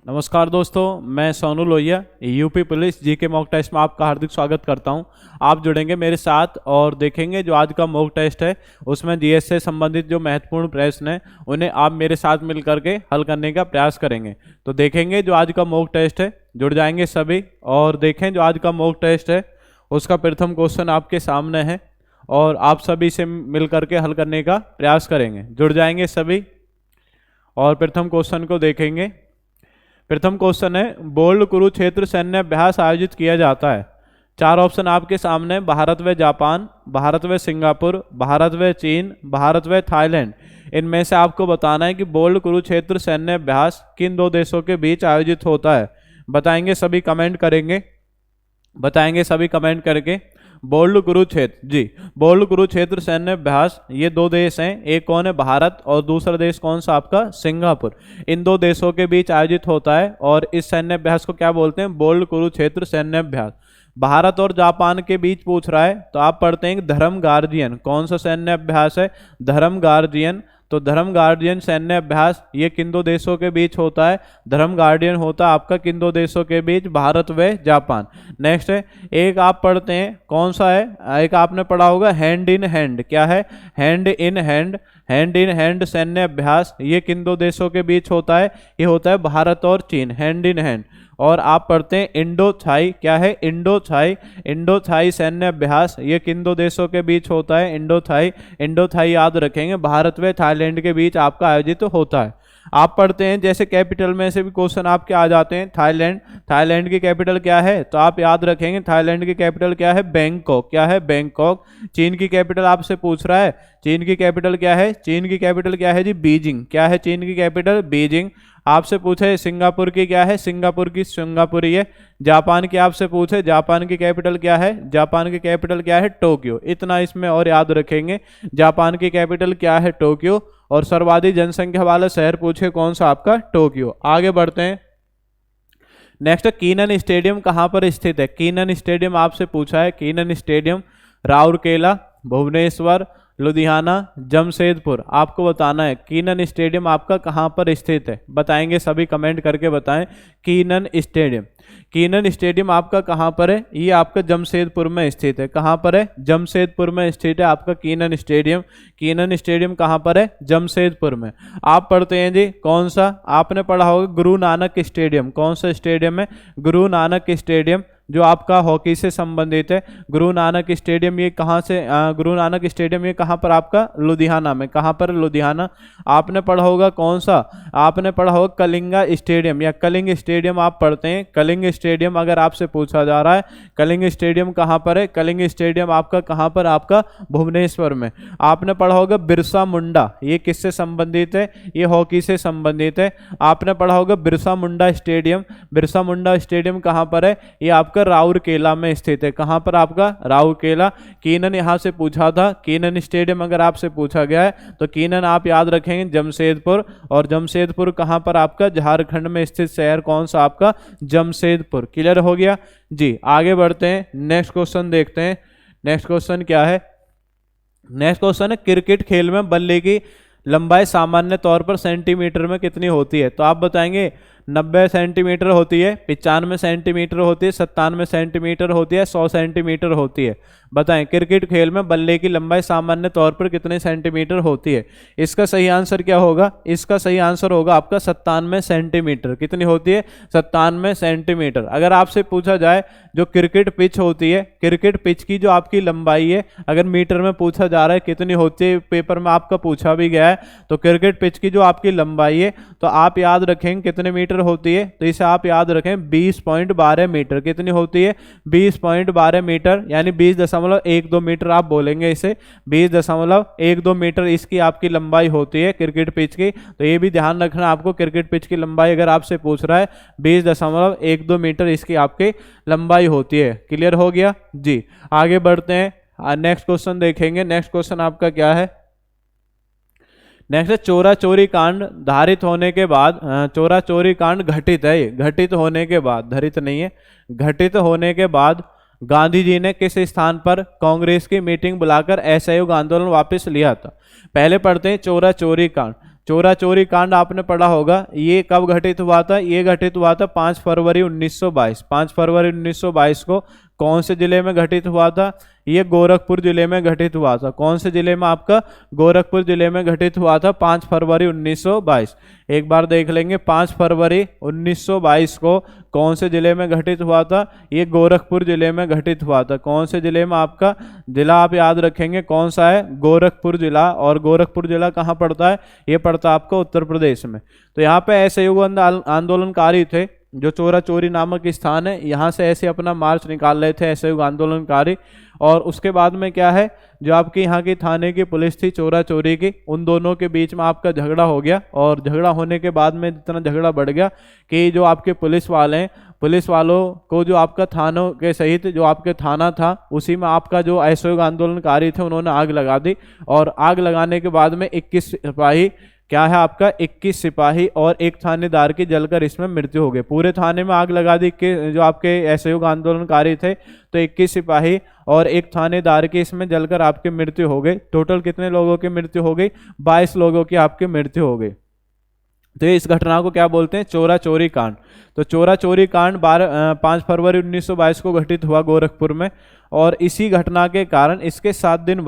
नमस्कार दोस्तों, मैं Sonu Lohia UP police GK mock test में आपका हार्दिक स्वागत करता हूं। आप जुड़ेंगे मेरे साथ और देखेंगे जो आज का मॉक टेस्ट है उसमें जीएस से संबंधित जो महत्वपूर्ण प्रश्न हैं उन्हें आप मेरे साथ मिल करके हल करने का प्रयास करेंगे। तो देखेंगे जो आज का मॉक टेस्ट है, जुड़ जाएंगे सभी और देखें जो आज का मॉक टेस्ट है उसका प्रथम क्वेश्चन आपके सामने है और आप सभी से मिल करके हल करने का प्रयास करेंगे। जुड़ जाएंगे सभी और प्रथम क्वेश्चन को देखेंगे। प्रथम क्वेश्चन है, बोल्ड कुरुक्षेत्र सैन्य अभ्यास आयोजित किया जाता है। चार ऑप्शन आपके सामने, भारत व जापान, भारत व सिंगापुर, भारत व चीन, भारत व थाईलैंड। इनमें से आपको बताना है कि बोल्ड कुरुक्षेत्र सैन्य अभ्यास किन दो देशों के बीच आयोजित होता है। बताएंगे सभी, कमेंट करेंगे, बताएंगे सभी कमेंट करके। बोल्ड कुरुक्षेत्र, जी बोल्ड कुरुक्षेत्र सैन्य अभ्यास ये दो देश हैं, एक कौन है, भारत, और दूसरा देश कौन सा आपका, सिंगापुर। इन दो देशों के बीच आयोजित होता है और इस सैन्य अभ्यास को क्या बोलते हैं, बोल्ड कुरुक्षेत्र सैन्य अभ्यास। भारत और जापान के बीच पूछ रहा है तो आप पढ़ते हैं धर्म गार्जियन। कौन सा सैन्य अभ्यास है, धर्म गार्जियन। तो धर्म गार्डियन सैन्य अभ्यास ये किन दो देशों के बीच होता है, धर्म गार्डियन होता है आपका किन दो देशों के बीच, भारत व जापान। नेक्स्ट है, एक आप पढ़ते हैं कौन सा है, एक आपने पढ़ा होगा हैंड इन हैंड। क्या है, hand in hand. Hand in hand सैन्य अभ्यास ये किन दो देशों के बीच होता है, ये होता है भारत और चीन, हैंड इन हैंड। और आप पढ़ते हैं इंडो थाई। क्या है, इंडो थाई। इंडो थाई सैन्य अभ्यास ये किन दो देशों के बीच होता है, इंडो थाई। इंडो थाई याद रखेंगे, भारत व थाईलैंड के बीच आपका आयोजित होता है। आप पढ़ते हैं जैसे कैपिटल में से भी क्वेश्चन आपके आ जाते हैं, थाईलैंड। थाईलैंड की कैपिटल क्या है, तो आप याद रखेंगे थाईलैंड की कैपिटल क्या है, बैंकॉक। क्या है, बैंकॉक। चीन की कैपिटल आपसे पूछ रहा है, चीन की कैपिटल क्या है, चीन की कैपिटल क्या है जी, बीजिंग। क्या है चीन की कैपिटल, बीजिंग। आपसे पूछे सिंगापुर की क्या है, सिंगापुर की सिंगापुर ही है। जापान की आपसे पूछे, जापान की कैपिटल क्या है, जापान की कैपिटल क्या है, टोक्यो। इतना इसमें और याद रखेंगे, जापान की कैपिटल क्या है, टोक्यो। और सर्वाधिक जनसंख्या वाला शहर पूछे कौन सा आपका, टोक्यो। आगे बढ़ते हैं। नेक्स्ट, कीनन स्टेडियम कहाँ पर स्थित है। कीनन स्टेडियम आपसे पूछा है, कीनन स्टेडियम राउरकेला, भुवनेश्वर, लुधियाना, जमशेदपुर। आपको बताना है कीनन स्टेडियम आपका कहाँ पर स्थित है। बताएंगे सभी, कमेंट करके बताएं कीनन स्टेडियम। कीनन स्टेडियम आपका कहाँ पर है, ये आपका जमशेदपुर में स्थित है। कहाँ पर है, जमशेदपुर में स्थित है आपका कीनन स्टेडियम। कीनन स्टेडियम कहाँ पर है, जमशेदपुर में। आप पढ़ते हैं जी कौन सा, आपने पढ़ा होगा गुरु नानक स्टेडियम। कौन सा स्टेडियम है, गुरु नानक स्टेडियम, जो आपका हॉकी से संबंधित है। गुरु नानक स्टेडियम ये कहाँ से, गुरु नानक स्टेडियम ये कहाँ पर आपका, लुधियाना में। कहाँ पर, लुधियाना। आपने पढ़ा होगा कौन सा, आपने पढ़ा होगा कलिंगा स्टेडियम या कलिंग स्टेडियम। आप पढ़ते हैं कलिंग स्टेडियम, अगर आपसे पूछा जा रहा है कलिंग स्टेडियम कहाँ पर है, कलिंग स्टेडियम आपका कहाँ पर, आपका भुवनेश्वर में। आपने पढ़ा होगा बिरसा मुंडा, ये किससे संबंधित है, ये हॉकी से संबंधित है। आपने पढ़ा होगा बिरसा मुंडा स्टेडियम। बिरसा मुंडा स्टेडियम कहाँ पर है, ये आपका राउरकेला में स्थित है। कहां पर आपका, राउरकेला। कीनन यहां से पूछा था, कीनन स्टेडियम अगर आपसे पूछा गया है तो कीनन आप याद रखेंगे जमशेदपुर। और जमशेदपुर कहां पर आपका, झारखंड में स्थित शहर कौन सा आपका, जमशेदपुर। क्लियर हो गया जी। आगे बढ़ते हैं, नेक्स्ट क्वेश्चन देखते हैं। नेक्स्ट क्वेश्चन क्या है, नेक्स्ट क्वेश्चन है क्रिकेट खेल में बल्ले की लंबाई सामान्य तौर पर सेंटीमीटर में कितनी होती है। तो आप बताएंगे 90 सेंटीमीटर होती है, 95 सेंटीमीटर होती है, 97 सेंटीमीटर होती है, 100 सेंटीमीटर होती है। बताएं क्रिकेट खेल में बल्ले की लंबाई सामान्य तौर पर कितने सेंटीमीटर होती है। इसका सही आंसर क्या होगा, इसका सही आंसर होगा आपका 97 सेंटीमीटर। कितनी होती है, 97 सेंटीमीटर। अगर आपसे पूछा जाए जो क्रिकेट पिच होती है, क्रिकेट पिच की जो आपकी लंबाई है, अगर मीटर में पूछा जा रहा है कितनी होती है, पेपर में आपका पूछा भी गया है, तो क्रिकेट पिच की जो आपकी लंबाई है तो आप याद रखेंगे कितने मीटर होती है, तो इसे आप याद रखें 20.12 मीटर। कितनी होती है, 20.12 मीटर, यानी 20.12 मीटर आप बोलेंगे इसे, 20.12 मीटर इसकी आपकी लंबाई होती है क्रिकेट पिच की। तो ये भी ध्यान रखना आपको, क्रिकेट पिच की लंबाई अगर आपसे पूछ रहा है 20.12 मीटर इसकी आपकी लंबाई होती है। क्लियर हो गया जी। आगे बढ़ते हैं, नेक्स्ट क्वेश्चन देखेंगे। नेक्स्ट क्वेश्चन आपका क्या है, नेक्स्ट है चोरा चोरी कांड धारित होने के बाद, चोरा चोरी कांड घटित है, घटित होने के बाद, धरित नहीं है, घटित होने के बाद गांधी जी ने किस स्थान पर कांग्रेस की मीटिंग बुलाकर असहयोग आंदोलन वापस लिया था। पहले पढ़ते हैं चोरा चोरी कांड। चोरा चोरी कांड आपने पढ़ा होगा, ये कब घटित हुआ था? ये घटित हुआ था 5 फरवरी 1922। 5 फरवरी 1922 को कौन से जिले में घटित हुआ था? ये गोरखपुर जिले में घटित हुआ था। कौन से जिले में? आपका गोरखपुर जिले में घटित हुआ था 5 फरवरी 1922। एक बार देख लेंगे, 5 फरवरी 1922 को कौन से जिले में घटित हुआ था? ये गोरखपुर जिले में घटित हुआ था। कौन से जिले में? आपका जिला आप याद रखेंगे कौन सा है? गोरखपुर जिला। और गोरखपुर जिला कहाँ पड़ता है? ये पड़ता है आपका उत्तर प्रदेश में। तो यहाँ पे असहयोग आंदोलनकारी थे जो चोरा चोरी नामक स्थान है, यहाँ से ऐसे अपना मार्च निकाल रहे थे असहयोग आंदोलनकारी। और उसके बाद में क्या है, जो आपकी यहाँ की थाने की पुलिस थी चोरा चोरी की, उन दोनों के बीच में आपका झगड़ा हो गया। और झगड़ा होने के बाद में इतना झगड़ा बढ़ गया कि जो आपके पुलिस वाले हैं, पुलिस वालों को जो आपका थानों के सहित जो आपके थाना था उसी में आपका जो असहयोग आंदोलनकारी थे उन्होंने आग लगा दी। और आग लगाने के बाद में 21 सिपाही, क्या है आपका 21 सिपाही और एक थानेदार की जलकर इसमें मृत्यु हो गई। पूरे थाने में आग लगा दी कि जो आपके असहयोग आंदोलनकारी थे, तो 21 सिपाही और एक थानेदार की इसमें जलकर आपकी मृत्यु हो गई। टोटल कितने लोगों की मृत्यु हो गई? 22 लोगों की आपकी मृत्यु हो गई। तो इस घटना को क्या बोलते हैं? चोरा चोरी कांड। तो चोरा चोरी कांड 5 फरवरी 1922 को घटित हुआ गोरखपुर में। और इसी घटना के कारण इसके 7 दिन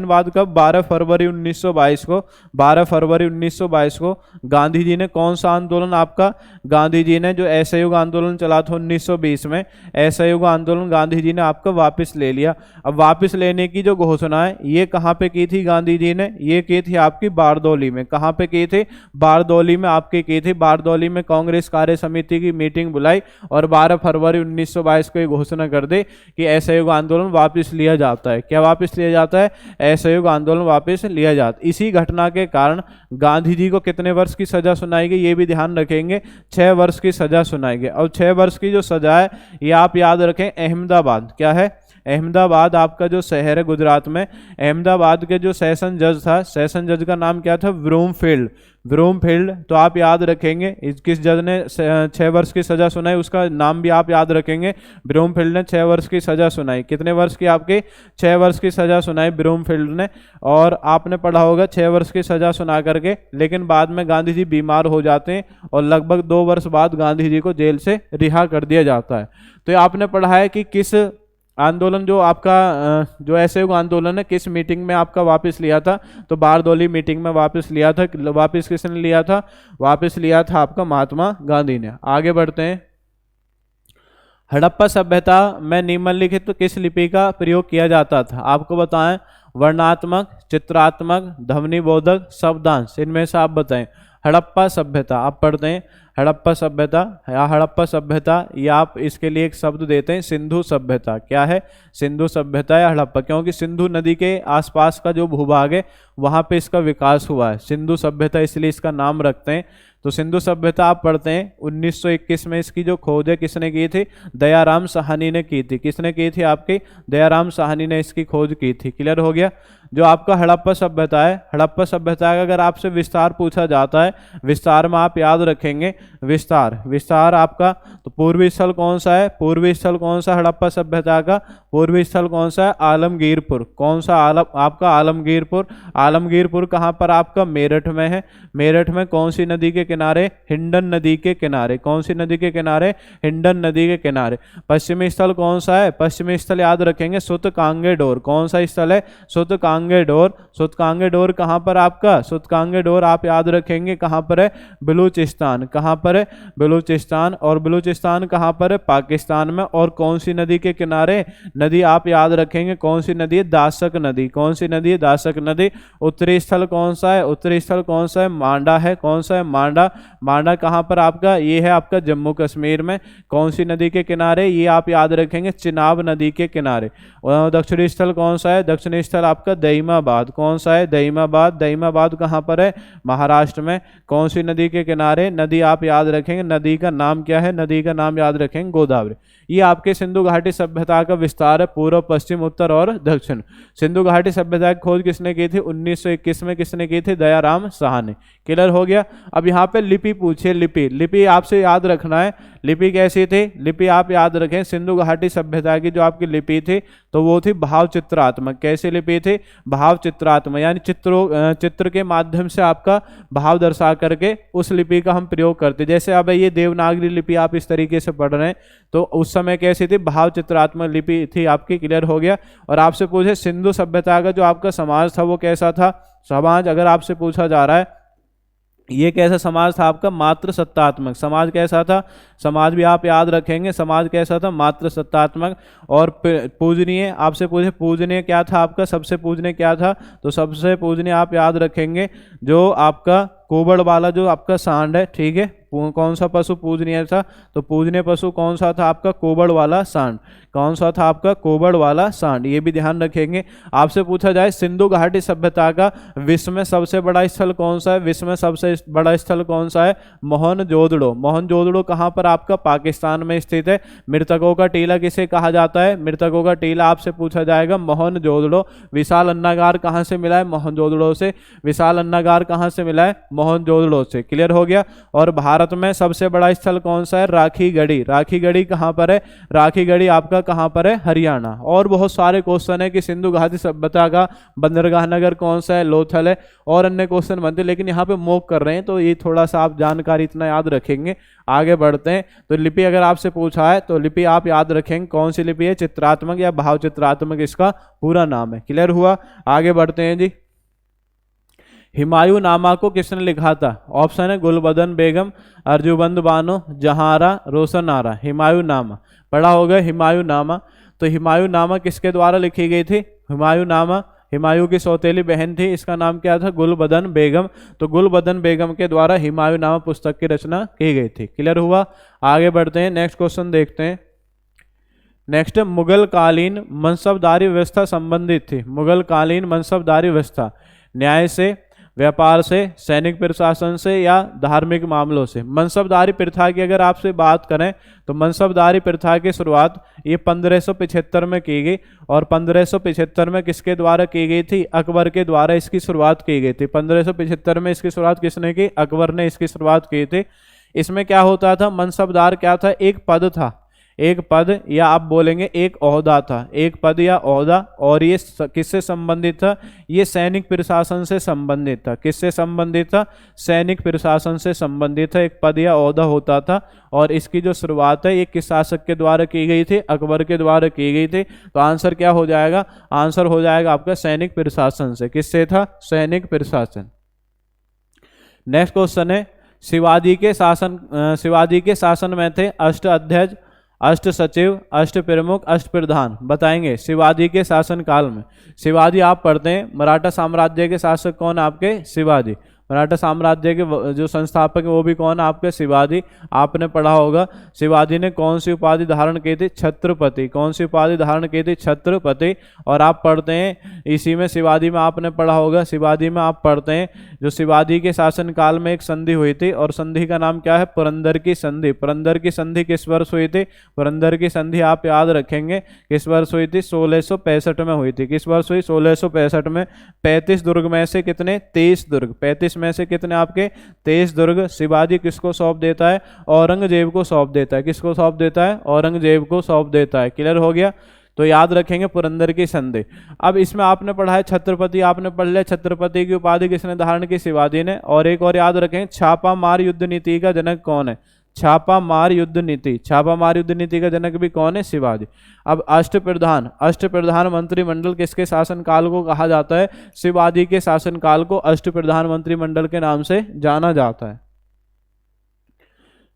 बाद कब? 12 फरवरी 1922 को 12 फरवरी 1922 को गांधी जी ने कौन सा आंदोलन? आपका गांधी जी ने जो असहयोग आंदोलन चला था 1920 में, असहयोग आंदोलन गांधी जी ने आपका वापस ले लिया। अब वापस लेने की जो घोषणा है ये कहाँ पे की थी गांधी जी ने? ये की थी आपकी बारदौली में। कहाँ पे की थी? बारदौली में आपकी की थी। बारदौली में कांग्रेस कार्य समिति की मीटिंग बुलाई और 12 फरवरी 1922 को ये घोषणा कर दी कि असहयोग आंदोलन वापस लिया जाता है। क्या वापस लिया जाता है? असहयोग आंदोलन वापस लिया जाता है। इसी घटना के कारण गांधी जी को कितने वर्ष की सजा सुनाई गई? ये भी ध्यान रखेंगे, 6 वर्ष की सजा सुनाई गई। और 6 वर्ष की जो सजा है ये आप याद रखें, अहमदाबाद। क्या है? अहमदाबाद आपका जो शहर है गुजरात में, अहमदाबाद के जो सेशन जज था, सेशन जज का नाम क्या था? ब्रूमफील्ड। ब्रूमफील्ड। तो आप याद रखेंगे किस जज ने 6 वर्ष की सजा सुनाई, उसका नाम भी आप याद रखेंगे। ब्रूमफील्ड ने 6 वर्ष की सजा सुनाई। कितने वर्ष की? आपकी 6 वर्ष की सजा सुनाई ब्रूमफील्ड ने। और आपने पढ़ा होगा 6 वर्ष की सजा सुना करके लेकिन बाद में गांधी जी बीमार हो जाते हैं और लगभग 2 वर्ष बाद गांधी जी को जेल से रिहा कर दिया जाता है। तो ये आपने पढ़ा है कि किस आंदोलन, जो आपका जो असहयोग आंदोलन है, किस मीटिंग में आपका वापस लिया था? तो बारदौली मीटिंग में वापस लिया था। वापस किसने लिया था? वापस लिया था आपका महात्मा गांधी ने। आगे बढ़ते हैं। हड़प्पा सभ्यता में निम्नलिखित तो किस लिपि का प्रयोग किया जाता था? आपको बताएं। वर्णात्मक, चित्रात्मक, ध्वनि बोधक, शब्दांश, इनमें से आप बताएं। हड़प्पा सभ्यता आप पढ़ते हैं, हड़प्पा सभ्यता या हड़प्पा सभ्यता, या आप इसके लिए एक शब्द देते हैं सिंधु सभ्यता। क्या है? सिंधु सभ्यता या हड़प्पा, क्योंकि सिंधु नदी के आसपास का जो भूभाग है वहाँ पे इसका विकास हुआ है। सिंधु सभ्यता इसलिए इसका नाम रखते हैं। तो सिंधु सभ्यता आप पढ़ते हैं। 1921 में इसकी जो खोज है किसने की थी? दयाराम साहनी ने की थी। किसने की थी? आपकी दयाराम साहनी ने इसकी खोज की थी। क्लियर हो गया? जो आपका हड़प्पा सभ्यता है, हड़प्पा सभ्यता का अगर आपसे विस्तार पूछा जाता है, विस्तार में आप याद रखेंगे विस्तार। विस्तार आपका तो पूर्वी स्थल कौन सा है? पूर्वी स्थल कौन सा हड़प्पा सभ्यता का? पूर्वी स्थल कौन सा है? आलमगीरपुर। कौन सा? आपका आलमगीरपुर। आलमगीरपुर कहाँ पर? आपका मेरठ में है। मेरठ में कौन सी नदी के किनारे? हिंडन नदी के किनारे। कौन सी नदी के किनारे? हिंडन नदी के किनारे। पश्चिमी स्थल कौन सा है? पश्चिमी स्थल याद रखेंगे सुतकांगेडोर। कौन सा स्थल है? सुतकांगेडोर। सुतकांगेडोर कहाँ पर? आपका सुतकांगेडोर आप याद रखेंगे कहाँ पर है? बलूचिस्तान। कहाँ पर है? बलूचिस्तान। और बलूचिस्तान कहाँ पर है? पाकिस्तान में। और कौन सी नदी के किनारे? नदी आप याद रखेंगे कौन सी नदी है? दासक नदी। कौन सी नदी है? दासक नदी। उत्तरी स्थल कौन सा है? उत्तरी स्थल कौन सा है? मांडा है। कौन सा है? मांडा। मांडा कहाँ पर आपका? ये है आपका जम्मू कश्मीर में। कौन सी नदी के किनारे? ये आप याद रखेंगे चिनाब नदी के किनारे। और दक्षिणी स्थल कौन सा है? दक्षिणी स्थल आपका दहीमाबाद। कौन सा है? दहीमाबाद। दहीमाबाद कहाँ पर है? महाराष्ट्र में। कौन सी नदी के किनारे? नदी आप याद रखेंगे, नदी का नाम क्या है? नदी का नाम याद रखेंगे गोदावरी। ये आपके सिंधु घाटी सभ्यता का विस्तार अनुसार है पूर्व, पश्चिम, उत्तर और दक्षिण। सिंधु घाटी सभ्यता की खोज किसने की थी? 1921 में किसने की थी? दयाराम साहा ने। क्लियर हो गया। अब यहाँ पे लिपि पूछिए, लिपि, लिपि आपसे याद रखना है। लिपि कैसी थी? लिपि आप याद रखें, सिंधु घाटी सभ्यता की जो आपकी लिपि थी तो वो थी भाव चित्रात्मक। कैसी लिपि थी? भाव चित्रात्मक, यानी चित्र के माध्यम से आपका भाव दर्शा करके उस लिपि का हम प्रयोग करते। जैसे अब ये देवनागरी लिपि आप इस तरीके से पढ़ रहे हैं, तो उस समय कैसी थी? भाव चित्रात्मक लिपि थी आपकी। क्लियर हो गया। और आपसे पूछे सिंधु सभ्यता का जो आपका समाज था वो कैसा था? समाज अगर आपसे पूछा जा रहा है ये कैसा समाज था आपका? मात्र सत्तात्मक। समाज कैसा था? समाज भी आप याद रखेंगे, समाज कैसा था? मात्र सत्तात्मक। और पूजनीय, आपसे पूछे पूजनीय क्या था आपका? सबसे पूजनीय क्या था? तो सबसे पूजनीय आप याद रखेंगे जो आपका कोबड़ वाला जो आपका सांड है, ठीक है। कौन सा पशु पूजनीय था? तो पूजनीय पशु कौन सा था आपका? कोबड़ वाला सांड। कौन सा था आपका? कोबड़ वाला सांड। ये भी ध्यान रखेंगे। आपसे पूछा जाए सिंधु घाटी सभ्यता का विश्व में सबसे बड़ा स्थल कौन सा है? विश्व में सबसे बड़ा स्थल कौन सा है? मोहनजोदड़ो। मोहनजोदड़ो कहाँ पर आपका? पाकिस्तान में स्थित है। मृतकों का टीला किसे कहा जाता है? मृतकों का टीला आपसे पूछा जाएगा मोहनजोदड़ो। विशाल अन्नागार कहाँ से मिला है? मोहनजोदड़ो से। विशाल अन्नागार कहाँ से मिला है? मोहनजोदड़ो से। क्लियर हो गया। और भारत में सबसे बड़ा स्थल कौन सा है? राखीगढ़ी। राखीगढ़ी कहाँ पर है? राखीगढ़ी आपका कहाँ पर है? हरियाणा। और बहुत सारे क्वेश्चन है कि सिंधु घाटी सभ्यता का बंदरगाह नगर कौन सा है? लोथल है। और अन्य क्वेश्चन बनते, लेकिन यहाँ पे मॉक कर रहे हैं तो ये थोड़ा सा आप जानकारी इतना याद रखेंगे। आगे बढ़ते हैं। तो लिपि अगर आपसे पूछा है तो लिपि आप याद रखेंगे कौन सी लिपि है? चित्रात्मक या भाव चित्रात्मक इसका पूरा नाम है। क्लियर हुआ। आगे बढ़ते हैं जी। हुमायूं नामा को किसने लिखा था? ऑप्शन है गुलबदन बेगम, अर्जुबंद बानो, जहारा, रोशन आरा। हुमायूं नामा पढ़ा होगा, हुमायूं नामा। तो हुमायूं नामा किसके द्वारा लिखी गई थी? हुमायूं नामा हुमायूं की सौतेली बहन थी, इसका नाम क्या था? गुलबदन बेगम। तो गुलबदन बेगम के द्वारा हुमायूं नामा पुस्तक की रचना की गई थी। क्लियर हुआ। आगे बढ़ते हैं, नेक्स्ट क्वेश्चन देखते हैं। नेक्स्ट, मुगल कालीन मनसबदारी व्यवस्था संबंधित थी। मुगल कालीन मनसबदारी व्यवस्था न्याय से, व्यापार से, सैनिक प्रशासन से या धार्मिक मामलों से। मनसबदारी प्रथा की अगर आपसे बात करें तो मनसबदारी प्रथा की शुरुआत ये 1575 में की गई। और 1575 में किसके द्वारा की गई थी? अकबर के द्वारा इसकी शुरुआत की गई थी। 1575 में इसकी शुरुआत किसने की? अकबर ने इसकी शुरुआत की थी। इसमें क्या होता था? मनसबदार क्या था? एक पद था, एक पद या आप बोलेंगे एक ओहदा था, एक पद या ओहदा। और ये किससे संबंधित था? ये सैनिक प्रशासन से संबंधित था। किससे संबंधित था? सैनिक प्रशासन से संबंधित था। एक पद या ओहदा होता था। और इसकी जो शुरुआत है ये किस शासक के द्वारा की गई थी? अकबर के द्वारा की गई थी। तो आंसर क्या हो जाएगा? आंसर हो जाएगा आपका सैनिक प्रशासन से। किससे था? सैनिक प्रशासन। नेक्स्ट क्वेश्चन है, शिवाजी के शासन में थे अष्ट अध्यक्ष, अष्ट सचिव, अष्ट प्रमुख, अष्ट प्रधान। बताएंगे शिवाजी के शासन काल में। शिवाजी आप पढ़ते हैं, मराठा साम्राज्य के शासक कौन? आपके शिवाजी। मराठा साम्राज्य के जो संस्थापक है वो भी कौन? आपके शिवाजी। आपने पढ़ा होगा शिवाजी ने कौन सी उपाधि धारण की थी? छत्रपति। कौन सी उपाधि धारण की थी? छत्रपति। और आप पढ़ते हैं इसी में शिवाजी में आपने पढ़ा होगा, शिवाजी में आप पढ़ते हैं जो शिवाजी के शासन काल में एक संधि हुई थी और संधि का नाम क्या है? पुरंदर की संधि। पुरंदर की संधि किस वर्ष हुई थी? पुरंदर की संधि आप याद रखेंगे किस वर्ष हुई थी? 1665 में हुई थी। किस वर्ष हुई? 1665 में। 35 दुर्ग में से कितने? 23 दुर्ग। 35 में से कितने आपके? 23 दुर्ग शिवाजी किसको सौंप देता है? औरंगजेब को सौंप देता है। किसको सौंप देता है? औरंगजेब को सौंप देता है। क्लियर हो गया। तो याद रखेंगे पुरंदर की संधि। अब इसमें आपने पढ़ा है छत्रपति, आपने पढ़ लिया छत्रपति की उपाधि किसने धारण की? शिवाजी ने। और एक और याद रखेंगे, छापा मार युद्ध नीति का जनक कौन है? छापा मार युद्ध नीति। छापा मार युद्ध नीति का जनक भी कौन है? शिवाजी। अब अष्टप्रधान मंत्रिमंडल किसके शासन काल को कहा जाता है? शिवाजी के शासन काल को अष्टप्रधान मंत्रिमंडल के नाम से जाना जाता है।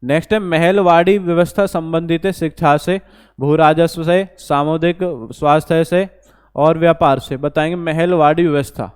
नेक्स्ट है, महलवाड़ी व्यवस्था संबंधित है शिक्षा से, भू राजस्व से, सामुदायिक स्वास्थ्य से और व्यापार से। बताएंगे महलवाड़ी व्यवस्था।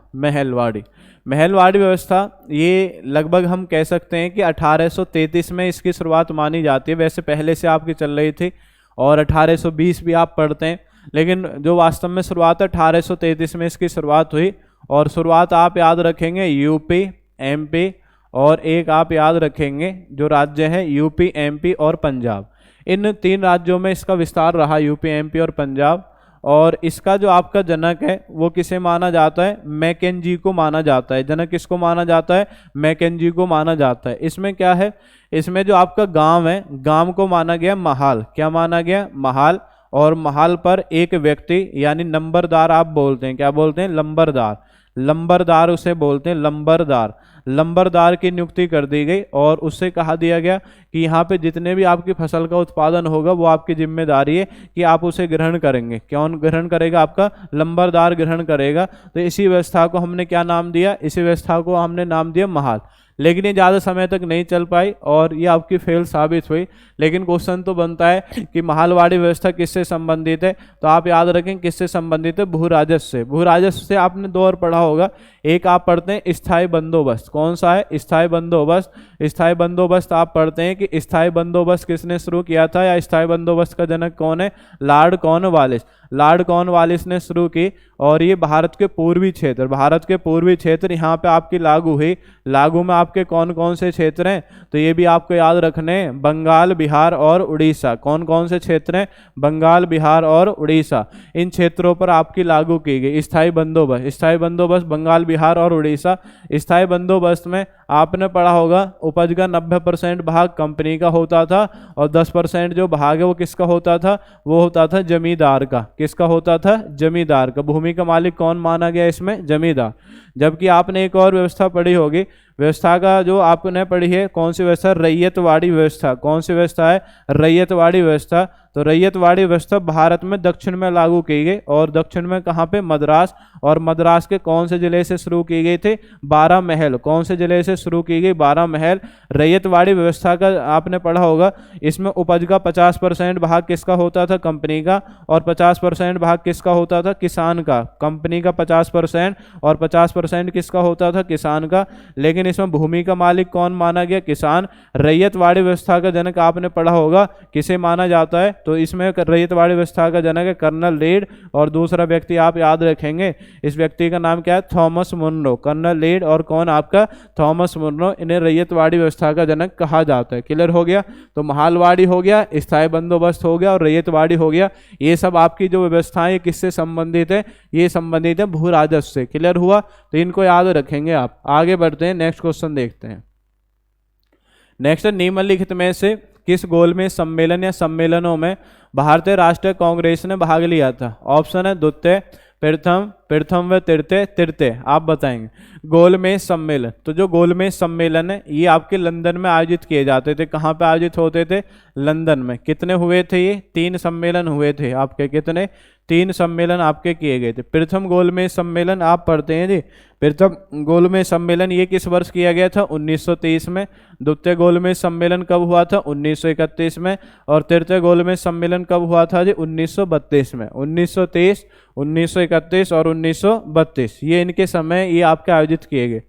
महलवाड़ी व्यवस्था ये लगभग हम कह सकते हैं कि 1833 में इसकी शुरुआत मानी जाती है। वैसे पहले से आपकी चल रही थी और 1820 भी आप पढ़ते हैं, लेकिन जो वास्तव में शुरुआत है 1833 में इसकी शुरुआत हुई। और शुरुआत आप याद रखेंगे यूपी, एमपी और एक आप याद रखेंगे जो राज्य है यूपी, एमपी और पंजाब। इन 3 राज्यों में इसका विस्तार रहा, यूपी, एमपी और पंजाब। और इसका जो आपका जनक है वो किसे माना जाता है, मैकेंजी को माना जाता है। जनक किसको माना जाता है, मैकेंजी को माना जाता है। इसमें क्या है, इसमें जो आपका गांव है, गांव को माना गया महाल। क्या माना गया, महाल। और महाल पर एक व्यक्ति यानी नंबरदार आप बोलते हैं, क्या बोलते हैं, लंबरदार। लंबरदार उसे बोलते हैं, लंबरदार। लंबरदार की नियुक्ति कर दी गई और उससे कहा दिया गया कि यहाँ पे जितने भी आपकी फसल का उत्पादन होगा वो आपकी जिम्मेदारी है कि आप उसे ग्रहण करेंगे। कौन ग्रहण करेगा, आपका लंबरदार ग्रहण करेगा। तो इसी व्यवस्था को हमने क्या नाम दिया, इसी व्यवस्था को हमने नाम दिया महाल। लेकिन ये ज़्यादा समय तक नहीं चल पाई और ये आपकी फेल साबित हुई। लेकिन क्वेश्चन तो बनता है कि महालवाड़ी व्यवस्था किससे संबंधित है, तो आप याद रखें किससे संबंधित है, भू राजस्व से। भू राजस्व से आपने दो और पढ़ा होगा, एक आप पढ़ते हैं स्थायी बंदोबस्त। कौन सा है, स्थायी बंदोबस्त। स्थायी बंदोबस्त आप पढ़ते हैं कि स्थायी बंदोबस्त किसने शुरू किया था, या स्थायी बंदोबस्त का जनक कौन है, लॉर्ड कॉर्नवालिस। लॉर्ड कॉर्नवालिस ने शुरू की और ये भारत के पूर्वी क्षेत्र, भारत के पूर्वी क्षेत्र यहाँ पे आपकी लागू हुई। लागू में आपके कौन कौन से क्षेत्र हैं, तो ये भी आपको याद रखने हैं, बंगाल, बिहार और उड़ीसा। कौन कौन से क्षेत्र हैं, बंगाल, बिहार और उड़ीसा। इन क्षेत्रों पर आपकी लागू की गई स्थायी बंदोबस्त। स्थायी बंदोबस्त बंगाल, बिहार और उड़ीसा। स्थायी बंदोबस्त में आपने पढ़ा होगा उपज का 90% भाग कंपनी का होता था और 10% जो भाग है वो किसका होता था, वो होता था जमींदार का। किसका होता था, जमींदार का। भूमि का मालिक कौन माना गया इसमें, जमींदार। जबकि आपने एक और व्यवस्था पढ़ी होगी, व्यवस्था का जो आपने पढ़ी है, कौन सी व्यवस्था, रैयतवाड़ी व्यवस्था। कौन सी व्यवस्था है, रैयतवाड़ी व्यवस्था। तो रैयतवाड़ी व्यवस्था भारत में दक्षिण में लागू की गई और दक्षिण में कहाँ पे, मद्रास। और मद्रास के कौन से जिले से शुरू की गई थी, 12 महल। कौन से जिले से शुरू की गई, 12 महल। रैयतवाड़ी व्यवस्था का आपने पढ़ा होगा, इसमें उपज का 50% भाग किसका होता था, कंपनी का, और 50% भाग किसका होता था, किसान का। कंपनी का 50% और 50% किसका होता था, किसान का। लेकिन इसमें भूमि का मालिक कौन माना गया, किसान। रैयतवाड़ी व्यवस्था का जनक आपने पढ़ा होगा, किसे माना जाता है, तो इसमें रैयतवाड़ी व्यवस्था का जनक है कर्नल लीड। और दूसरा व्यक्ति आप याद रखेंगे, इस व्यक्ति का नाम क्या है, थॉमस मुनरो। कर्नल लीड और कौन, आपका थॉमस मुनरो। इन्हें रैयतवाड़ी व्यवस्था का जनक कहा जाता है। क्लियर हो गया। तो महालवाड़ी हो गया, स्थायी बंदोबस्त हो गया और रैयतवाड़ी हो गया। ये सब आपकी जो व्यवस्थाएं किससे संबंधित है, ये संबंधित है भू राजस्व से। क्लियर हुआ, तो इनको याद रखेंगे आप। आगे बढ़ते हैं, नेक्स्ट क्वेश्चन देखते हैं। नेक्स्ट, निम्नलिखित में से किस गोलमेज सम्मेलन या सम्मेलनों में भारतीय राष्ट्रीय कांग्रेस ने भाग लिया था। ऑप्शन है द्वितीय, प्रथम, प्रथम व तृतीय, तृतीय। आप बताएंगे। गोलमेज सम्मेलन, तो जो गोलमेज सम्मेलन है ये आपके लंदन में आयोजित किए जाते थे। कहाँ पे आयोजित होते थे, लंदन में। कितने हुए थे ये, 3 सम्मेलन हुए थे आपके। कितने, 3 सम्मेलन आपके किए गए थे। प्रथम गोलमेज सम्मेलन आप पढ़ते हैं जी, प्रथम गोलमेज सम्मेलन ये किस वर्ष किया गया था, 1930 में। द्वितीय गोलमेज सम्मेलन कब हुआ था, 1931 में। और तृतीय गोलमेज सम्मेलन कब हुआ था जी, 1932 में। 1930, 1931 और 1932 ये इनके समय ये आपके आयोजित किए गए।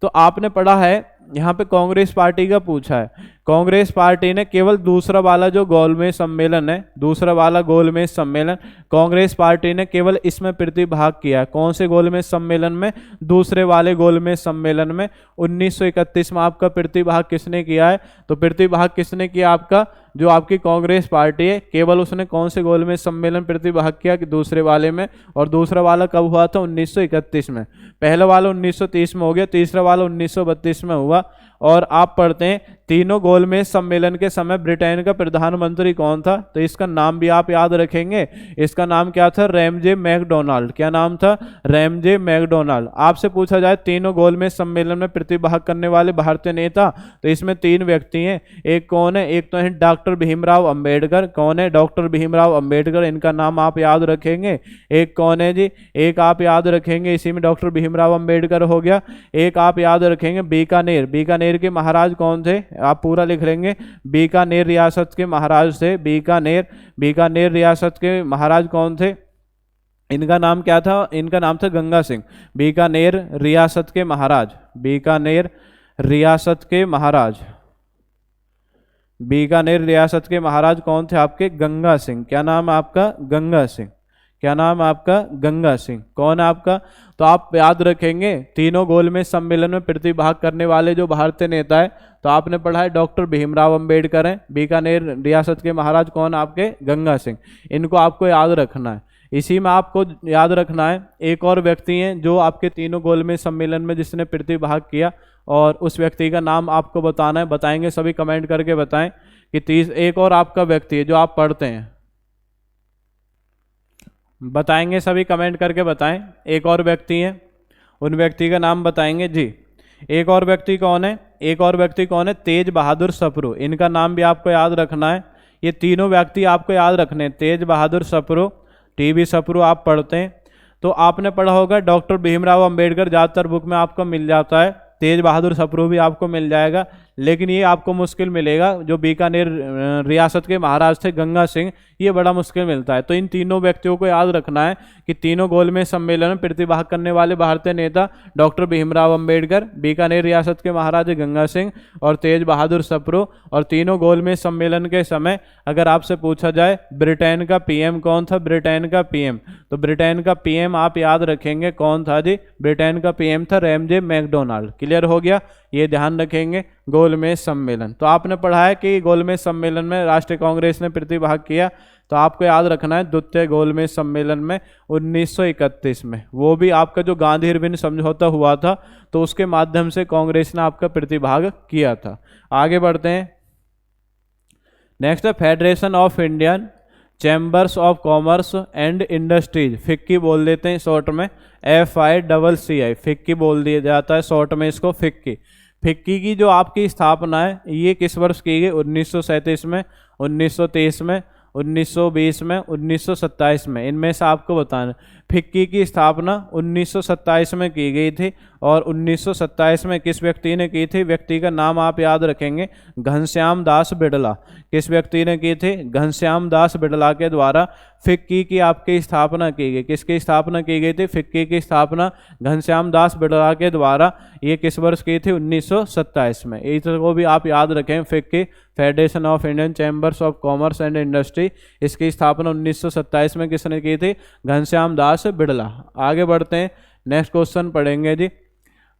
तो आपने पढ़ा है यहाँ पे कांग्रेस पार्टी का पूछा है। कांग्रेस पार्टी ने केवल दूसरा वाला जो गोलमेज सम्मेलन है, दूसरा वाला गोलमेज सम्मेलन, कांग्रेस पार्टी ने केवल इसमें प्रतिभाग किया। कौन से गोलमेज सम्मेलन में, दूसरे वाले गोलमेज सम्मेलन में। 1931 में आपका प्रतिभाग किसने किया है, तो प्रतिभाग किसने किया, आपका जो आपकी कांग्रेस पार्टी है, केवल उसने कौन से गोलमेज सम्मेलन प्रतिभाग किया, कि दूसरे वाले में। और दूसरा वाला कब हुआ था, 1931 में। पहला वाला 1930 में हो गया, तीसरा वाला 1932 में हुआ। और आप पढ़ते हैं तीनों गोलमेज सम्मेलन के समय ब्रिटेन का प्रधानमंत्री कौन था, तो इसका नाम भी आप याद रखेंगे। इसका नाम क्या था, रैमजे मैकडोनाल्ड। क्या नाम था, रैमजे मैकडोनाल्ड। आपसे पूछा जाए तीनों गोलमेज सम्मेलन में प्रतिभाग करने वाले भारतीय नेता, तो इसमें 3 व्यक्ति हैं। एक कौन है, एक तो है डॉक्टर भीमराव अंबेडकर। कौन है, डॉक्टर भीमराव अंबेडकर, इनका नाम आप याद रखेंगे। एक कौन है जी, एक आप याद रखेंगे, इसी में डॉक्टर भीमराव अंबेडकर हो गया। एक आप याद रखेंगे बीकानेर। बीकानेर के महाराज कौन थे, आप पूरा लिख लेंगे। बीकानेर रियासत के महाराज थे, बीकानेर। बीकानेर रियासत के महाराज कौन थे, इनका नाम क्या था, इनका नाम था गंगा सिंह। बीकानेर रियासत के महाराज, बीकानेर रियासत के महाराज, बीकानेर रियासत के महाराज कौन थे आपके, गंगा सिंह। क्या नाम है आपका, गंगा सिंह। क्या नाम है आपका, गंगा सिंह। कौन है आपका, तो आप याद रखेंगे तीनों गोलमेज सम्मेलन में प्रतिभाग करने वाले जो भारतीय नेता है, तो आपने पढ़ा है डॉक्टर भीमराव अंबेडकर हैं। बीकानेर रियासत के महाराज कौन आपके, गंगा सिंह। इनको आपको याद रखना है। इसी में आपको याद रखना है, एक और व्यक्ति हैं जो आपके तीनों गोलमेज सम्मेलन में जिसने प्रतिभाग किया, और उस व्यक्ति का नाम आपको बताना है। बताएंगे सभी, कमेंट करके बताएं कि एक और आपका व्यक्ति है जो आप पढ़ते हैं, बताएंगे सभी, कमेंट करके बताएं। एक और व्यक्ति है, उन व्यक्ति का नाम बताएंगे जी। एक और व्यक्ति कौन है? एक और व्यक्ति कौन है? तेज बहादुर सप्रू। इनका नाम भी आपको याद रखना है। ये तीनों व्यक्ति आपको याद रखने हैं। तेज बहादुर सप्रू, टीबी सप्रू आप पढ़ते हैं तो आपने पढ़ा होगा डॉक्टर भीमराव अंबेडकर, ज़्यादातर बुक में आपको मिल जाता है। तेज बहादुर सप्रू भी आपको मिल जाएगा, लेकिन ये आपको मुश्किल मिलेगा। जो बीकानेर रियासत के महाराज थे गंगा सिंह, ये बड़ा मुश्किल मिलता है। तो इन तीनों व्यक्तियों को याद रखना है कि तीनों गोलमेज सम्मेलन में प्रतिभाग करने वाले भारतीय नेता डॉक्टर भीमराव अंबेडकर, बीकानेर रियासत के महाराजा गंगा सिंह और तेज बहादुर सप्रू। और तीनों गोलमेज सम्मेलन के समय अगर आपसे पूछा जाए ब्रिटेन का पीएम कौन था, ब्रिटेन का पीएम, तो ब्रिटेन का पीएम आप याद रखेंगे कौन था जी? ब्रिटेन का पीएम था रैमजे मैकडोनाल्ड। क्लियर हो गया? ये ध्यान रखेंगे। गोलमेज सम्मेलन, तो आपने पढ़ा है कि गोलमेज सम्मेलन में राष्ट्रीय कांग्रेस ने प्रतिभाग किया, तो आपको याद रखना है द्वितीय गोलमेज सम्मेलन में 1931 में, वो भी आपका जो गांधी इरविन समझौता हुआ था, तो उसके माध्यम से कांग्रेस ने आपका प्रतिभाग किया था। आगे बढ़ते हैं। नेक्स्ट है federation of Indian chambers of commerce and industries, FICCI बोल देते हैं शॉर्ट में, FICCI, फिक्की बोल दिया जाता है शॉर्ट में इसको, फिक्की। फिक्की की जो आपकी स्थापना है ये किस वर्ष की गई? 1937 में, 1923 में, 1920 में, 1927 में, इनमें से आपको बताना। फिक्की की स्थापना 1927 में की गई थी, और 1927 में किस व्यक्ति ने की थी? व्यक्ति का नाम आप याद रखेंगे, घनश्याम दास बिड़ला। किस व्यक्ति ने की थी? घनश्याम दास बिड़ला के द्वारा फिक्की की आपकी स्थापना की गई। किसकी स्थापना की गई थी? फिक्की की स्थापना घनश्याम दास बिड़ला के द्वारा। ये किस वर्ष की थी? 1927 में। इसको भी आप याद रखें, FICCI, federation of Indian chambers of commerce and industry, इसकी स्थापना 1927 में किसने की थी? घनश्याम दास बिड़ला। आगे बढ़ते हैं, नेक्स्ट क्वेश्चन पढ़ेंगे जी।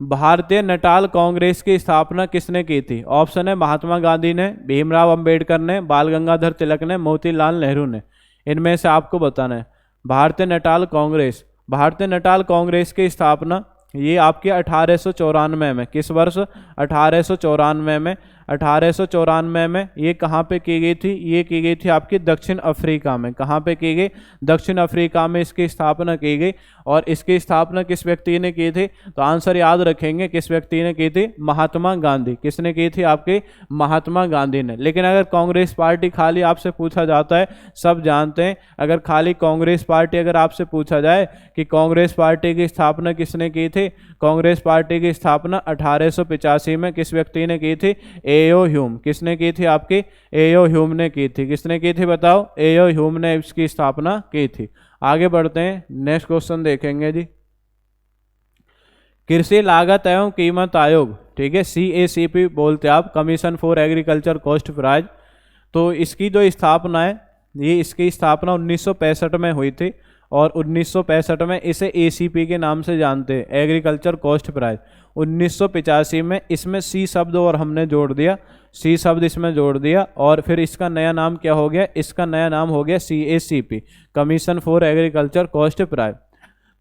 भारतीय नटाल कांग्रेस की स्थापना किसने की थी? ऑप्शन है महात्मा गांधी ने, भीमराव अंबेडकर ने, बाल गंगाधर तिलक ने, मोतीलाल नेहरू ने। इनमें से आपको बताना है। भारतीय नटाल कांग्रेस, भारतीय नटाल कांग्रेस की स्थापना ये आपकी 1894 में, किस वर्ष? 1894 में। 1894 में ये कहाँ पे की गई थी? ये की गई थी आपकी दक्षिण अफ्रीका में। कहाँ पे की गई? दक्षिण अफ्रीका में इसकी स्थापना की गई। और इसकी स्थापना किस व्यक्ति ने की थी? तो आंसर याद रखेंगे, किस व्यक्ति ने की थी? महात्मा गांधी। किसने की थी? आपकी महात्मा गांधी ने। लेकिन अगर कांग्रेस पार्टी खाली आपसे पूछा जाता है, सब जानते हैं, अगर खाली कांग्रेस पार्टी अगर आपसे पूछा जाए कि कांग्रेस पार्टी की स्थापना किसने की थी, कांग्रेस पार्टी की स्थापना 1885 में किस व्यक्ति ने की थी? एओ ह्यूम। किसने की थी? आपकी एओ ह्यूम ने की थी। किसने की थी बताओ? एओ ह्यूम ने इसकी स्थापना की थी। आगे बढ़ते हैं, नेक्स्ट क्वेश्चन देखेंगे जी। कृषि लागत एवं कीमत आयोग, ठीक है, CACP बोलते हैं आप, commission for agriculture cost price. तो इसकी जो स्थापना है, ये इसकी स्थापना 1965 में हुई थी, और 1965 में इसे ACP के नाम से जानते हैं, एग्रीकल्चर कॉस्ट प्राइस। 1985 में इसमें C शब्द और हमने जोड़ दिया, C शब्द इसमें जोड़ दिया, और फिर इसका नया नाम क्या हो गया? इसका नया नाम हो गया CACP, commission for agriculture cost price.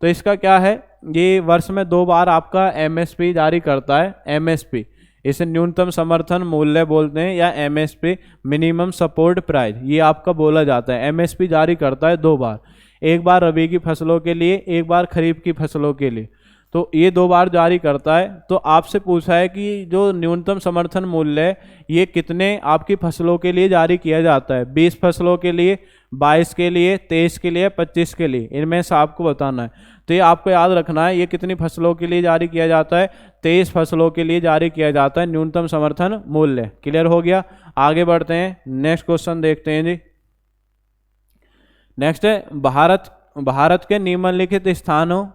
तो इसका क्या है? ये वर्ष में 2 बार आपका MSP जारी करता है। MSP, इसे न्यूनतम समर्थन मूल्य बोलते हैं, या MSP, मिनिमम सपोर्ट प्राइस, ये आपका बोला जाता है। MSP जारी करता है 2 बार, एक बार रबी की फसलों के लिए, एक बार खरीफ की फसलों के लिए। तो ये 2 बार जारी करता है। तो आपसे पूछा है कि जो न्यूनतम समर्थन मूल्य है ये कितने आपकी फसलों के लिए जारी किया जाता है? 20 फसलों के लिए, 22 के लिए, 23 के लिए, 25 के लिए, इनमें से आपको बताना है। तो ये आपको याद रखना है, ये कितनी फसलों के लिए जारी किया जाता है? 23 फसलों के लिए जारी किया जाता है न्यूनतम समर्थन मूल्य। क्लियर हो गया? आगे बढ़ते हैं, नेक्स्ट क्वेश्चन देखते हैं जी। नेक्स्ट है, भारत के निम्नलिखित स्थानों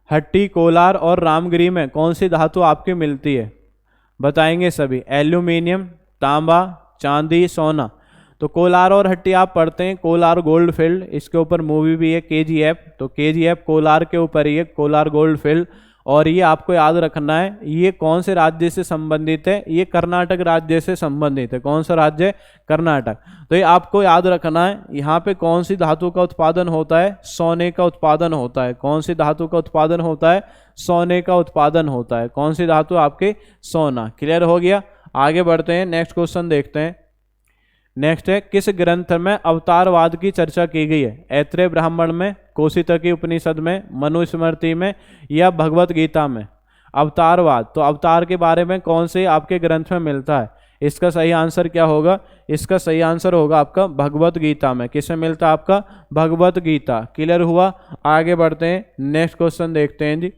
हट्टी, कोलार और रामगिरी में कौन सी धातु आपकी मिलती है? बताएंगे सभी। एल्यूमिनियम, तांबा, चांदी, सोना। तो कोलार और हट्टी आप पढ़ते हैं, कोलार गोल्ड फील्ड, इसके ऊपर मूवी भी है KGF, तो KGF कोलार के ऊपर ही है, कोलार गोल्ड फील्ड। और ये आपको याद रखना है, ये कौन से राज्य से संबंधित है, ये कर्नाटक राज्य से संबंधित है। कौन सा राज्य? कर्नाटक। तो ये आपको याद रखना है। यहाँ पे कौन सी धातु का उत्पादन होता है? सोने का उत्पादन होता है। कौन सी धातु का उत्पादन होता है? सोने का उत्पादन होता है। कौन सी धातु? आपके सोना। क्लियर हो गया। आगे बढ़ते हैं, नेक्स्ट क्वेश्चन देखते हैं। नेक्स्ट है, किस ग्रंथ में अवतारवाद की चर्चा की गई है? ऐत्रेय ब्राह्मण में, कौशितकी उपनिषद में, मनुस्मृति में, या भगवत गीता में? अवतारवाद, तो अवतार के बारे में कौन से आपके ग्रंथ में मिलता है? इसका सही आंसर क्या होगा? इसका सही आंसर होगा आपका भगवत गीता में। किसमें मिलता है? आपका भगवत गीता। क्लियर हुआ। आगे बढ़ते हैं, नेक्स्ट क्वेश्चन देखते हैं जी।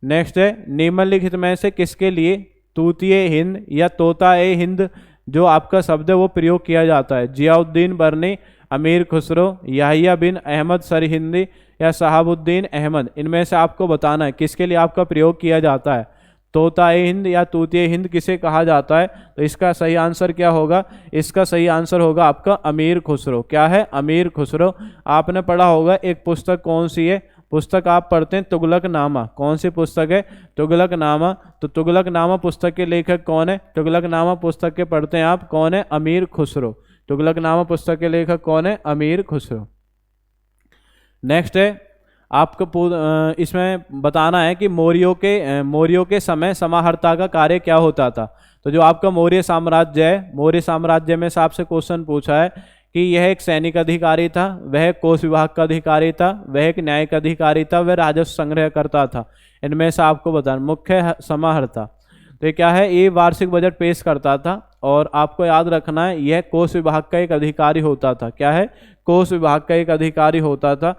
नेक्स्ट है, निम्नलिखित में से किसके लिए तूतिए हिंद या तोता ए हिंद जो आपका शब्द है वो प्रयोग किया जाता है? जियाउद्दीन बर्नी, अमीर खुसरो, याहिया बिन अहमद सरहिंदी, या शहाबुद्दीन अहमद? इनमें से आपको बताना है किसके लिए आपका प्रयोग किया जाता है। तोता ए हिंद या तूतिए हिंद किसे कहा जाता है? तो इसका सही आंसर क्या होगा? इसका सही आंसर होगा आपका अमीर खुसरो। क्या है? अमीर खुसरो। आपने पढ़ा होगा एक पुस्तक, कौन सी है पुस्तक? आप पढ़ते हैं तुगलकनामा। कौन सी पुस्तक है? तुगलकनामा। तो तुगलकनामा पुस्तक के लेखक कौन है? तुगलकनामा पुस्तक के पढ़ते हैं आप, कौन है? अमीर खुसरो। तुगलकनामा पुस्तक के लेखक कौन है? अमीर खुसरो। नेक्स्ट है, आपको इसमें बताना है कि मौर्यों के समय समाहर्ता का कार्य क्या होता था। तो जो आपका मौर्य साम्राज्य है, मौर्य साम्राज्य में से आपसे क्वेश्चन पूछा है कि यह एक सैनिक अधिकारी था, वह कोष विभाग का अधिकारी था, वह एक न्यायिक अधिकारी था, वह राजस्व संग्रह करता था। इनमें से आपको बताना। मुख्य समाहर्ता, तो ये क्या है? ये वार्षिक बजट पेश करता था। और आपको याद रखना है, यह कोष विभाग का एक अधिकारी होता था। क्या है? कोष विभाग का एक अधिकारी होता था।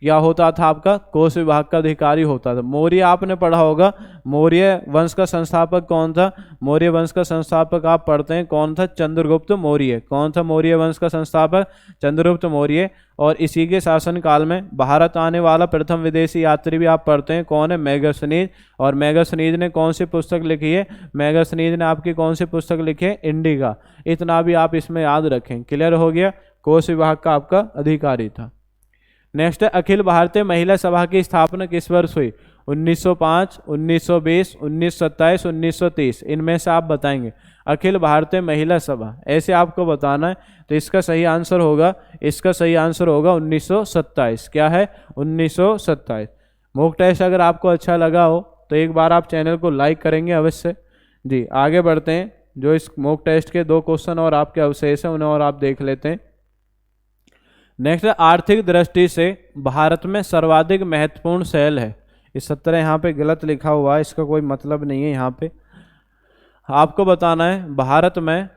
क्या होता था आपका? कोष विभाग का अधिकारी होता था। मौर्य आपने पढ़ा होगा, मौर्य वंश का संस्थापक कौन था? मौर्य वंश का संस्थापक आप पढ़ते हैं कौन था? चंद्रगुप्त मौर्य। कौन था मौर्य वंश का संस्थापक? चंद्रगुप्त मौर्य। और इसी के शासनकाल में भारत आने वाला प्रथम विदेशी यात्री भी आप पढ़ते हैं, कौन है? मैगस्थनीज। और मैगस्थनीज ने कौन सी पुस्तक लिखी है? मैगस्थनीज ने आपकी कौन सी पुस्तक लिखी है? इंडिका। इतना भी आप इसमें याद रखें। क्लियर हो गया। कोष विभाग का आपका अधिकारी था। नेक्स्ट है, अखिल भारतीय महिला सभा की स्थापना किस वर्ष हुई? 1905, 1920, 1927, 1930? इनमें से आप बताएंगे। अखिल भारतीय महिला सभा ऐसे आपको बताना है। तो इसका सही आंसर होगा, इसका सही आंसर होगा 1927। क्या है? 1927। मॉक टेस्ट अगर आपको अच्छा लगा हो तो एक बार आप चैनल को लाइक करेंगे अवश्य जी। आगे बढ़ते हैं, जो इस मॉक टेस्ट के 2 क्वेश्चन और आपके अवशेष हैं उन्हें और आप देख लेते हैं। नेक्स्ट, आर्थिक दृष्टि से भारत में सर्वाधिक महत्वपूर्ण शैल है। इस 17 यहाँ पे गलत लिखा हुआ है, इसका कोई मतलब नहीं है। यहाँ पे आपको बताना है भारत में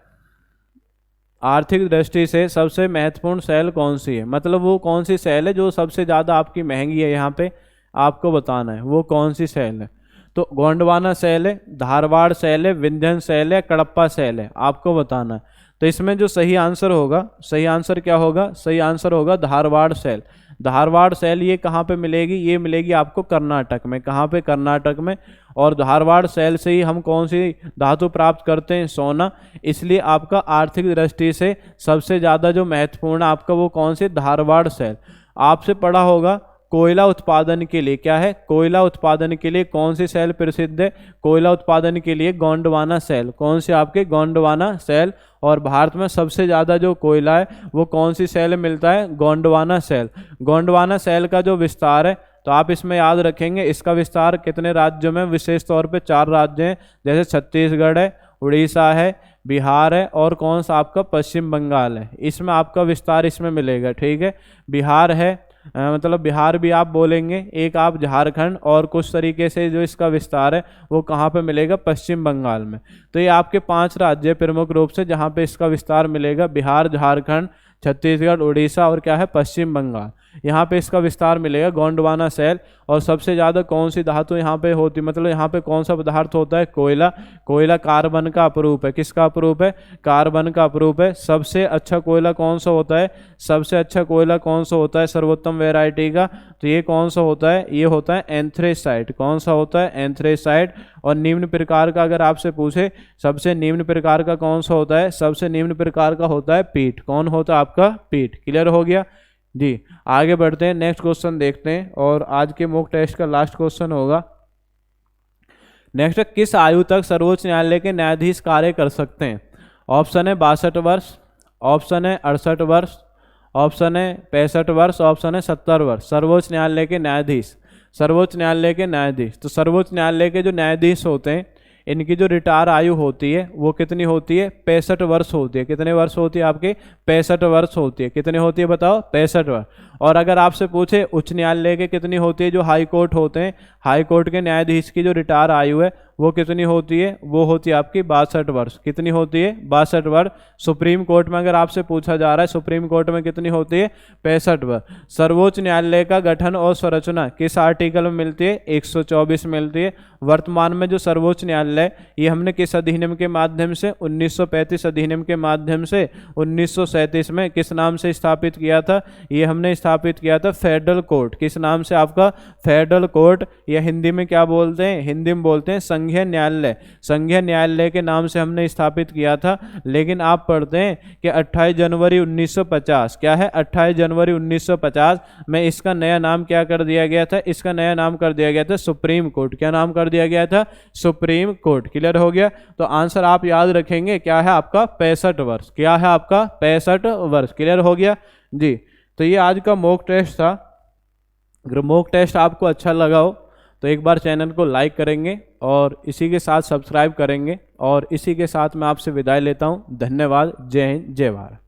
आर्थिक दृष्टि से सबसे महत्वपूर्ण शैल कौन सी है, मतलब वो कौन सी शैल है जो सबसे ज़्यादा आपकी महंगी है। यहाँ पे आपको बताना है वो कौन सी शैल है। तो गोंडवाना शैल है, धारवाड़ शैल है, विंध्यन शैल है, कडप्पा शैल है, आपको बताना है। तो इसमें जो सही आंसर होगा, सही आंसर क्या होगा? सही आंसर होगा धारवाड़ शैल। धारवाड़ शैल ये कहाँ पे मिलेगी? ये मिलेगी आपको कर्नाटक में। कहाँ पे? कर्नाटक में। और धारवाड़ शैल से ही हम कौन सी धातु प्राप्त करते हैं? सोना। इसलिए आपका आर्थिक दृष्टि से सबसे ज़्यादा जो महत्वपूर्ण आपका वो कौन सी? धारवाड़ शैल। आपसे पढ़ा होगा कोयला उत्पादन के लिए, क्या है? कोयला उत्पादन के लिए कौन सी शैल प्रसिद्ध है? कोयला उत्पादन के लिए गोंडवाना शैल। कौन सी? आपके गोंडवाना शैल। और भारत में सबसे ज़्यादा जो कोयला है वो कौन सी शैल मिलता है? गोंडवाना शैल। गोंडवाना शैल का जो विस्तार है, तो आप इसमें याद रखेंगे इसका विस्तार कितने राज्यों में? विशेष तौर पे 4 राज्य हैं, जैसे छत्तीसगढ़ है, उड़ीसा है, बिहार है, और कौन सा आपका? पश्चिम बंगाल है। इसमें आपका विस्तार इसमें मिलेगा। ठीक है, बिहार है, मतलब बिहार भी आप बोलेंगे, एक आप झारखंड, और कुछ तरीके से जो इसका विस्तार है वो कहाँ पे मिलेगा? पश्चिम बंगाल में। तो ये आपके 5 राज्य प्रमुख रूप से जहाँ पे इसका विस्तार मिलेगा, बिहार, झारखंड, छत्तीसगढ़, उड़ीसा और क्या है? पश्चिम बंगाल। यहाँ पे इसका विस्तार मिलेगा गोंडवाना शैल। और सबसे ज़्यादा कौन सी धातु यहाँ पे होती, मतलब यहाँ पे कौन सा पदार्थ होता है? कोयला। कोयला कार्बन का अपरूप है। किसका अपरूप है? कार्बन का अपरूप है। सबसे अच्छा कोयला कौन सा होता है? सबसे अच्छा कोयला कौन सा होता है सर्वोत्तम वैरायटी का? तो ये कौन सा होता है? ये होता है एंथ्रेसाइट। कौन सा होता है? एंथ्रेसाइट। और निम्न प्रकार का अगर आपसे पूछे सबसे निम्न प्रकार का कौन सा होता है? सबसे निम्न प्रकार का होता है पीट। कौन होता है आपका? पीट। क्लियर हो गया जी। आगे बढ़ते हैं, नेक्स्ट क्वेश्चन देखते हैं, और आज के मॉक टेस्ट का लास्ट क्वेश्चन होगा। नेक्स्ट, किस आयु तक सर्वोच्च न्यायालय के न्यायाधीश कार्य कर सकते हैं? ऑप्शन है 62 वर्ष, ऑप्शन है 68 वर्ष, ऑप्शन है 65 वर्ष, ऑप्शन है 70 वर्ष। सर्वोच्च न्यायालय के न्यायाधीश, सर्वोच्च न्यायालय के न्यायाधीश, तो सर्वोच्च न्यायालय के जो न्यायाधीश होते हैं इनकी जो रिटायर आयु होती है वो कितनी होती है? 65 वर्ष होती है। कितने वर्ष होती है आपके? 65 वर्ष होती है। कितनी होती है बताओ? 65 वर्ष। और अगर आपसे पूछे उच्च न्यायालय के कितनी होती है, जो हाई कोर्ट होते हैं, हाई कोर्ट के न्यायाधीश की जो रिटायर आयु है वो कितनी होती है? वो होती है आपकी 62 वर्ष। कितनी होती है? 62 वर्ष। सुप्रीम कोर्ट में अगर आपसे पूछा जा रहा है सुप्रीम कोर्ट में कितनी होती है? 65 वर्ष। सर्वोच्च न्यायालय का गठन और संरचना किस आर्टिकल में मिलती है? 124 मिलती है। वर्तमान में जो सर्वोच्च न्यायालय ये हमने किस अधिनियम के माध्यम से? 1935 अधिनियम के माध्यम से 1937 में किस नाम से स्थापित किया था? ये हमने स्थापित किया था फेडरल कोर्ट। किस नाम से आपका? फेडरल कोर्ट, या हिंदी में क्या बोलते हैं? हिंदी में बोलते हैं संघीय न्यायालय। संघीय न्यायालय के नाम से हमने स्थापित किया था। लेकिन आप पढ़ते हैं कि 28 जनवरी 1950, क्या है? 28 जनवरी 1950 में इसका नया नाम क्या कर दिया गया था? इसका नया नाम कर दिया गया था सुप्रीम कोर्ट। क्या नाम कर दिया गया था? Supreme court. क्लियर हो गया? तो आंसर आप याद रखेंगे क्या है आपका? 65 वर्ष। क्या है आपका? 65 वर्ष। क्लियर हो गया जी। तो ये आज का मॉक टेस्ट था। अगर मॉक टेस्ट आपको अच्छा लगा हो तो एक बार चैनल को लाइक करेंगे और इसी के साथ सब्सक्राइब करेंगे, और इसी के साथ मैं आपसे विदाई लेता हूँ। धन्यवाद। जय हिंद, जय भारत।